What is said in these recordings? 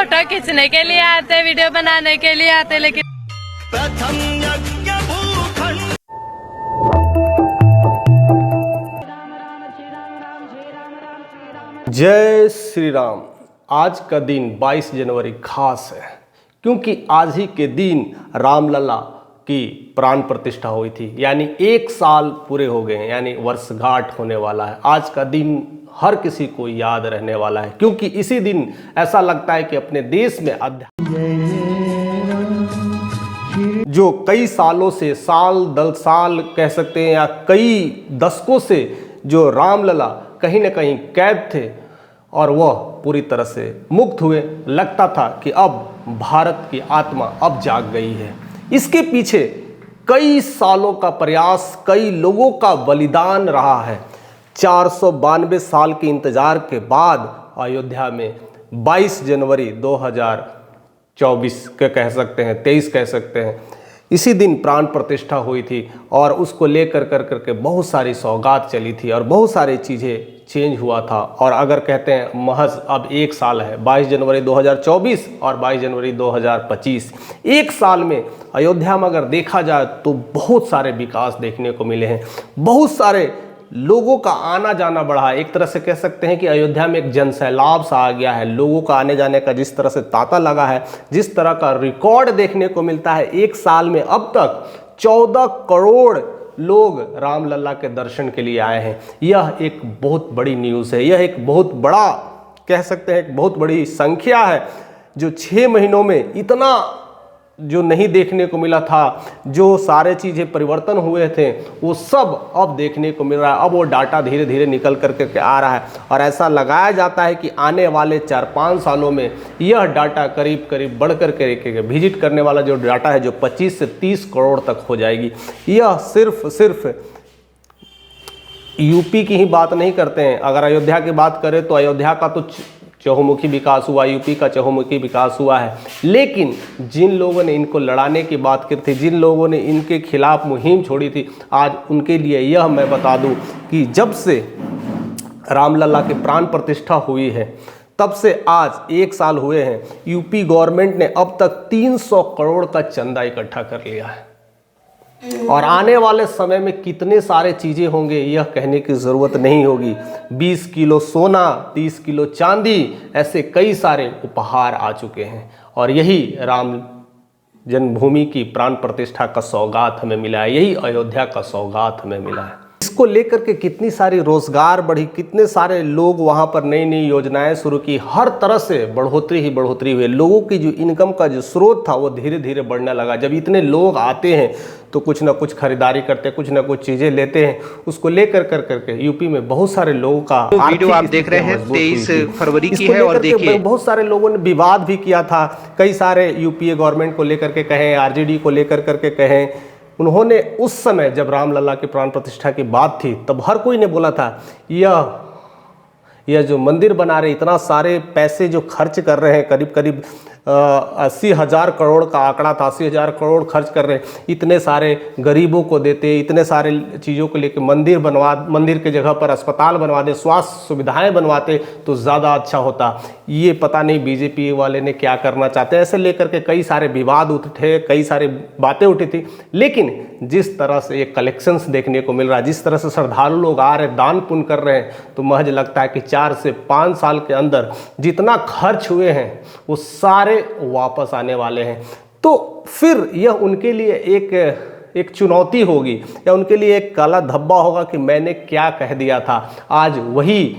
Photo खींचने के लिए आते, वीडियो बनाने के लिए आते, लेकिन जय श्री राम। आज का दिन 22 जनवरी खास है क्योंकि आज ही के दिन रामलला की प्राण प्रतिष्ठा हुई थी, यानी 1 साल पूरे हो गए हैं, यानी वर्षगांठ होने वाला है। आज का दिन हर किसी को याद रहने वाला है क्योंकि इसी दिन ऐसा लगता है कि अपने देश में जो कई सालों से, साल कह सकते हैं या कई दशकों से जो रामलला कहीं न कहीं कैद थे और वह पूरी तरह से मुक्त हुए, लगता था कि अब भारत की आत्मा अब जाग गई है। इसके पीछे कई सालों का प्रयास, कई लोगों का बलिदान रहा है। 492 साल के इंतजार के बाद अयोध्या में 22 जनवरी 2024 के कह सकते हैं, 23 कह सकते हैं, इसी दिन प्राण प्रतिष्ठा हुई थी और उसको लेकर करके बहुत सारी सौगात चली थी और बहुत सारी चीज़ें चेंज हुआ था। और अगर कहते हैं महज अब 1 साल है, 22 जनवरी 2024 और 22 जनवरी 2025, 1 साल में अयोध्या में अगर देखा जाए तो बहुत सारे विकास देखने को मिले हैं, बहुत सारे लोगों का आना जाना बढ़ा है। एक तरह से कह सकते हैं कि अयोध्या में एक जनसैलाब सा आ गया है। लोगों का आने जाने का जिस तरह से तांता लगा है, जिस तरह का रिकॉर्ड देखने को मिलता है, 1 साल में अब तक 14 करोड़ लोग रामलला के दर्शन के लिए आए हैं। यह एक बहुत बड़ी न्यूज़ है, यह एक बहुत बड़ा कह सकते हैं, एक बहुत बड़ी संख्या है जो 6 महीनों में इतना जो नहीं देखने को मिला था, जो सारे चीज़ें परिवर्तन हुए थे, वो सब अब देखने को मिल रहा है। अब वो डाटा धीरे धीरे निकल करके आ रहा है और ऐसा लगाया जाता है कि आने वाले 4-5 सालों में यह डाटा करीब करीब बढ़ करके विजिट करने वाला जो डाटा है जो 25 से 30 करोड़ तक हो जाएगी। यह सिर्फ यूपी की ही बात नहीं करते हैं। अगर अयोध्या की बात करें तो अयोध्या का तो चहुमुखी विकास हुआ, यूपी का चहुमुखी विकास हुआ है, लेकिन जिन लोगों ने इनको लड़ाने की बात की थी, जिन लोगों ने इनके खिलाफ मुहिम छोड़ी थी, आज उनके लिए यह मैं बता दूं कि जब से रामलला की प्राण प्रतिष्ठा हुई है तब से आज 1 साल हुए हैं, यूपी गवर्नमेंट ने अब तक 300 करोड़ का चंदा इकट्ठा कर लिया है। और आने वाले समय में कितने सारे चीज़ें होंगे यह कहने की ज़रूरत नहीं होगी। 20 किलो सोना, 30 किलो चांदी, ऐसे कई सारे उपहार आ चुके हैं और यही राम जन्मभूमि की प्राण प्रतिष्ठा का सौगात हमें मिला है, यही अयोध्या का सौगात हमें मिला है। इसको लेकर के कितनी सारी रोजगार बढ़ी, कितने सारे लोग वहाँ पर नई नई योजनाएं शुरू की, हर तरह से बढ़ोतरी ही बढ़ोतरी हुई। लोगों की जो इनकम का जो स्रोत था वो धीरे धीरे बढ़ने लगा। जब इतने लोग आते हैं तो कुछ ना कुछ खरीदारी करते हैं, कुछ ना कुछ चीज़ें लेते हैं, उसको लेकर करके यूपी में बहुत सारे लोगों का तो वीडियो आप देख रहे हैं 23 फरवरी की है और देखिए बहुत सारे लोगों ने विवाद भी किया था। कई सारे यूपीए गवर्नमेंट को लेकर के कहें, आरजेडी को लेकर करके कहें, उन्होंने उस समय जब रामलला की प्राण प्रतिष्ठा की बात थी तब हर कोई ने बोला था यह जो मंदिर बना रहे, इतना सारे पैसे जो खर्च कर रहे हैं, करीब करीब 80,000 करोड़ का आंकड़ा था, 80,000 करोड़ खर्च कर रहे हैं, इतने सारे गरीबों को देते, इतने सारे चीज़ों को लेकर मंदिर के जगह पर अस्पताल बनवा दे, स्वास्थ्य सुविधाएं बनवाते तो ज़्यादा अच्छा होता। ये पता नहीं बीजेपी वाले ने क्या करना चाहते हैं, ऐसे लेकर के कई सारे विवाद उठे, कई सारी बातें उठी थी। लेकिन जिस तरह से ये कलेक्शंस देखने को मिल रहा है, जिस तरह से श्रद्धालु लोग आ रहे हैं, दान पुण्य कर रहे हैं, तो महज लगता है कि 4 से 5 साल के अंदर जितना खर्च हुए हैं वो सारे वापस आने वाले हैं। तो फिर यह उनके लिए एक चुनौती होगी या उनके लिए एक काला धब्बा होगा कि मैंने क्या कह दिया था। आज वही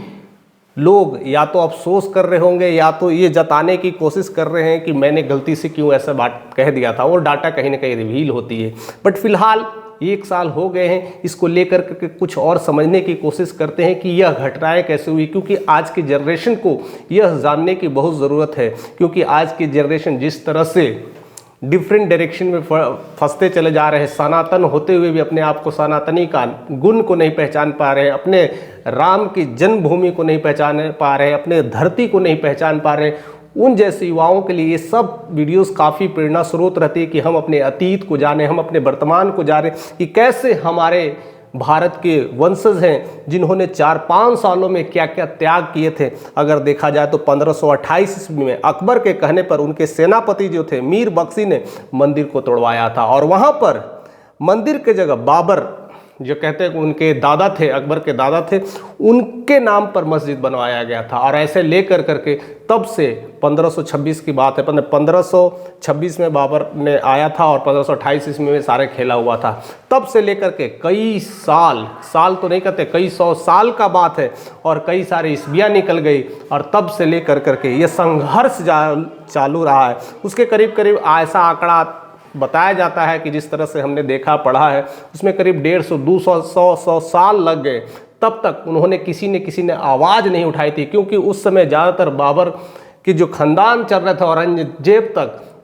लोग या तो अफसोस कर रहे होंगे या तो ये जताने की कोशिश कर रहे हैं कि मैंने गलती से क्यों ऐसा बात कह दिया था। वो डाटा कहीं ना कहीं रिवील होती है। बट फिलहाल 1 साल हो गए हैं, इसको लेकर के कुछ और समझने की कोशिश करते हैं कि यह घटनाएं कैसे हुई, क्योंकि आज की जनरेशन को यह जानने की बहुत ज़रूरत है। क्योंकि आज की जनरेशन जिस तरह से डिफरेंट डायरेक्शन में फंसते चले जा रहे हैं, सनातन होते हुए भी अपने आप को सनातनी का गुण को नहीं पहचान पा रहे हैं, अपने राम की जन्मभूमि को नहीं पहचान पा रहे हैं, अपने धरती को नहीं पहचान पा रहे हैं, उन जैसे युवाओं के लिए ये सब वीडियोस काफ़ी प्रेरणा स्रोत रहती है कि हम अपने अतीत को जानें, हम अपने वर्तमान को जानें कि कैसे हमारे भारत के वंशज हैं जिन्होंने 4-5 सालों में क्या क्या त्याग किए थे। अगर देखा जाए तो 1528 ईस्वी में अकबर के कहने पर उनके सेनापति जो थे मीर बख्शी ने मंदिर को तोड़वाया था, और वहाँ पर मंदिर के जगह बाबर जो कहते हैं कि उनके दादा थे, अकबर के दादा थे, उनके नाम पर मस्जिद बनवाया गया था। और ऐसे लेकर करके तब से 1526 की बात है, 1526 में बाबर ने आया था और 1528 ईस्वी में सारे खेला हुआ था। तब से लेकर के कई साल तो नहीं कहते, कई 100 साल का बात है, और कई सारे ईस्वियाँ निकल गई, और तब से लेकर करके ये संघर्ष चालू रहा है। उसके करीब करीब ऐसा आंकड़ा बताया जाता है कि जिस तरह से हमने देखा पढ़ा है, उसमें करीब 150, 200, 100 साल लग गए, तब तक उन्होंने किसी ने आवाज़ नहीं उठाई थी, क्योंकि उस समय ज़्यादातर बाबर की जो खानदान चल रहा था औरंगजेब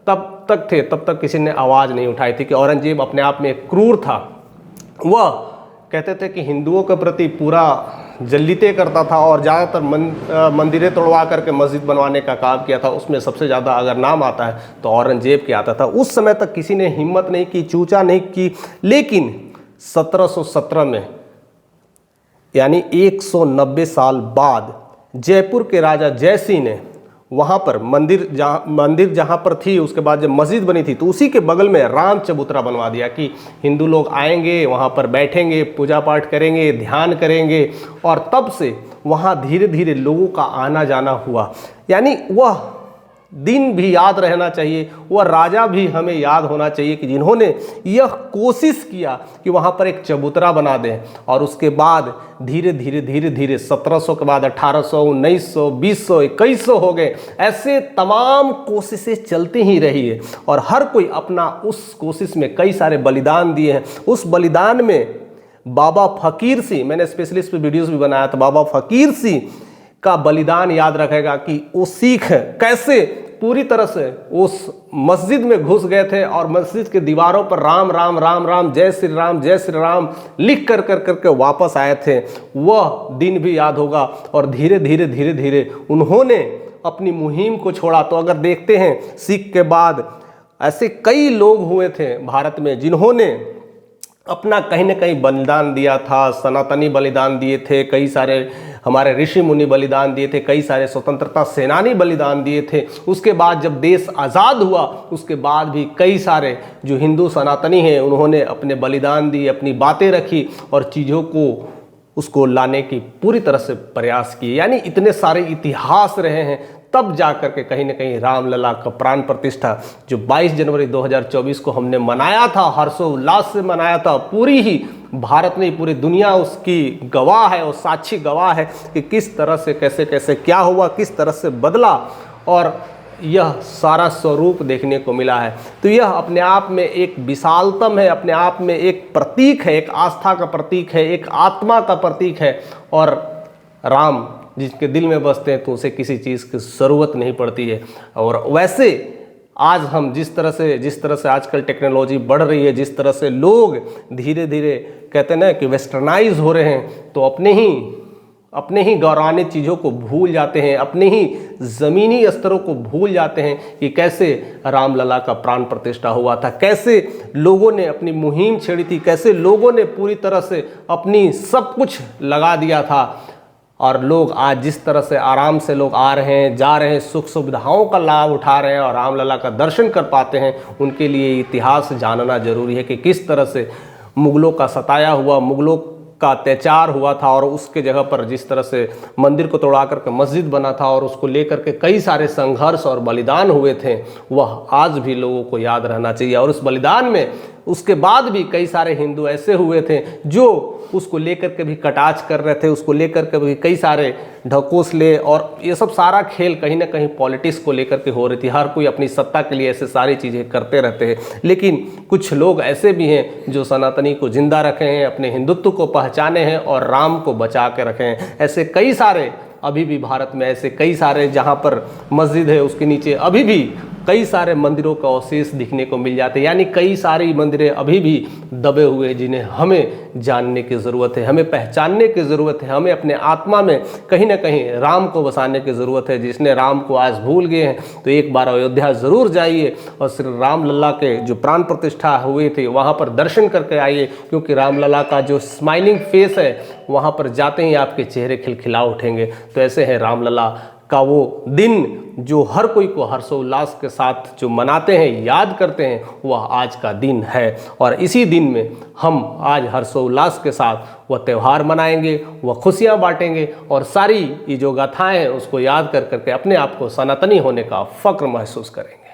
तब तक किसी ने आवाज़ नहीं उठाई थी कि औरंगजेब अपने आप में एक क्रूर था। वह कहते थे कि हिंदुओं के प्रति पूरा जल्लिते करता था और ज़्यादातर मंदिरें तोड़वा करके मस्जिद बनवाने का काम किया था। उसमें सबसे ज़्यादा अगर नाम आता है तो औरंगजेब के आता था। उस समय तक किसी ने हिम्मत नहीं की, चूचा नहीं की, लेकिन 1717 में यानी 190 साल बाद जयपुर के राजा जयसिंह ने वहाँ पर मंदिर जहाँ पर थी, उसके बाद जब मस्जिद बनी थी तो उसी के बगल में राम चबूतरा बनवा दिया कि हिंदू लोग आएंगे, वहाँ पर बैठेंगे, पूजा पाठ करेंगे, ध्यान करेंगे। और तब से वहाँ धीरे धीरे लोगों का आना जाना हुआ। यानी वह दिन भी याद रहना चाहिए, वह राजा भी हमें याद होना चाहिए कि जिन्होंने यह कोशिश किया कि वहाँ पर एक चबूतरा बना दें। और उसके बाद धीरे धीरे 1700 के बाद 1800, 1900, 2000, 2100 हो गए। ऐसे तमाम कोशिशें चलती ही रही है, और हर कोई अपना उस कोशिश में कई सारे बलिदान दिए हैं। उस बलिदान में बाबा फकीर सिंह, मैंने स्पेशली इस पर वीडियोज़ भी बनाया था, बाबा फकीर सिंह का बलिदान याद रखेगा कि वो सिख कैसे पूरी तरह से उस मस्जिद में घुस गए थे और मस्जिद के दीवारों पर राम राम राम राम, जय श्री राम लिख कर वापस आए थे। वह दिन भी याद होगा। और धीरे धीरे उन्होंने अपनी मुहिम को छोड़ा। तो अगर देखते हैं सिख के बाद ऐसे कई लोग हुए थे भारत में जिन्होंने अपना कहीं न कहीं बलिदान दिया था। सनातनी बलिदान दिए थे, कई सारे हमारे ऋषि मुनि बलिदान दिए थे, कई सारे स्वतंत्रता सेनानी बलिदान दिए थे। उसके बाद जब देश आज़ाद हुआ उसके बाद भी कई सारे जो हिंदू सनातनी हैं उन्होंने अपने बलिदान दिए, अपनी बातें रखी और चीज़ों को उसको लाने की पूरी तरह से प्रयास किए। यानी इतने सारे इतिहास रहे हैं, तब जा कर के कहीं न कहीं रामलला का प्राण प्रतिष्ठा जो 22 जनवरी 2024 को हमने मनाया था, हर्षोल्लास से मनाया था। पूरी ही भारत नहीं, पूरी दुनिया उसकी गवाह है और साक्षी गवाह है कि किस तरह से कैसे कैसे क्या हुआ, किस तरह से बदला, और यह सारा स्वरूप देखने को मिला है। तो यह अपने आप में एक विशालतम है, अपने आप में एक प्रतीक है, एक आस्था का प्रतीक है, एक आत्मा का प्रतीक है। और राम जिसके दिल में बसते हैं तो उसे किसी चीज़ की ज़रूरत नहीं पड़ती है। और वैसे आज हम जिस तरह से आजकल टेक्नोलॉजी बढ़ रही है, जिस तरह से लोग धीरे धीरे कहते हैं ना कि वेस्टर्नाइज हो रहे हैं, तो अपने ही गौरवान्वित चीज़ों को भूल जाते हैं, अपने ही ज़मीनी स्तरों को भूल जाते हैं कि कैसे रामलला का प्राण प्रतिष्ठा हुआ था, कैसे लोगों ने अपनी मुहिम छेड़ी थी, कैसे लोगों ने पूरी तरह से अपनी सब कुछ लगा दिया था। और लोग आज जिस तरह से आराम से लोग आ रहे हैं, जा रहे हैं, सुख सुविधाओं का लाभ उठा रहे हैं और रामलला का दर्शन कर पाते हैं, उनके लिए इतिहास जानना जरूरी है कि किस तरह से मुगलों का सताया हुआ, मुगलों का अत्याचार हुआ था और उसके जगह पर जिस तरह से मंदिर को तोड़ा करके मस्जिद बना था और उसको लेकर के कई सारे संघर्ष और बलिदान हुए थे, वह आज भी लोगों को याद रहना चाहिए। और उस बलिदान में उसके बाद भी कई सारे हिंदू ऐसे हुए थे जो उसको लेकर के भी कटाक्ष कर रहे थे, उसको लेकर के भी कई सारे ढकोसले, और ये सब सारा खेल कहीं ना कहीं पॉलिटिक्स को लेकर के हो रही थी। हर कोई अपनी सत्ता के लिए ऐसे सारी चीज़ें करते रहते हैं, लेकिन कुछ लोग ऐसे भी हैं जो सनातनी को जिंदा रखे हैं, अपने हिंदुत्व को पहचाने हैं और राम को बचा के रखे हैं। ऐसे कई सारे अभी भी भारत में ऐसे कई सारे जहाँ पर मस्जिद है उसके नीचे अभी भी कई सारे मंदिरों का अवशेष दिखने को मिल जाते हैं, यानी कई सारी मंदिरें अभी भी दबे हुए जिन्हें हमें जानने की ज़रूरत है, हमें पहचानने की ज़रूरत है, हमें अपने आत्मा में कहीं ना कहीं राम को बसाने की ज़रूरत है। जिसने राम को आज भूल गए हैं तो एक बार अयोध्या ज़रूर जाइए और श्री राम लला के जो प्राण प्रतिष्ठा हुए थे वहाँ पर दर्शन करके आइए, क्योंकि राम लला का जो स्माइलिंग फेस है वहाँ पर जाते ही आपके चेहरे खिलखिला उठेंगे। तो ऐसे है राम लला का वो दिन जो हर कोई को हर्षोल्लास के साथ जो मनाते हैं, याद करते हैं, वह आज का दिन है। और इसी दिन में हम आज हर्षोल्लास के साथ वह त्यौहार मनाएंगे, वह खुशियाँ बांटेंगे और सारी ये जो गाथाएं हैं उसको याद कर करके अपने आप को सनातनी होने का फ़क्र महसूस करेंगे।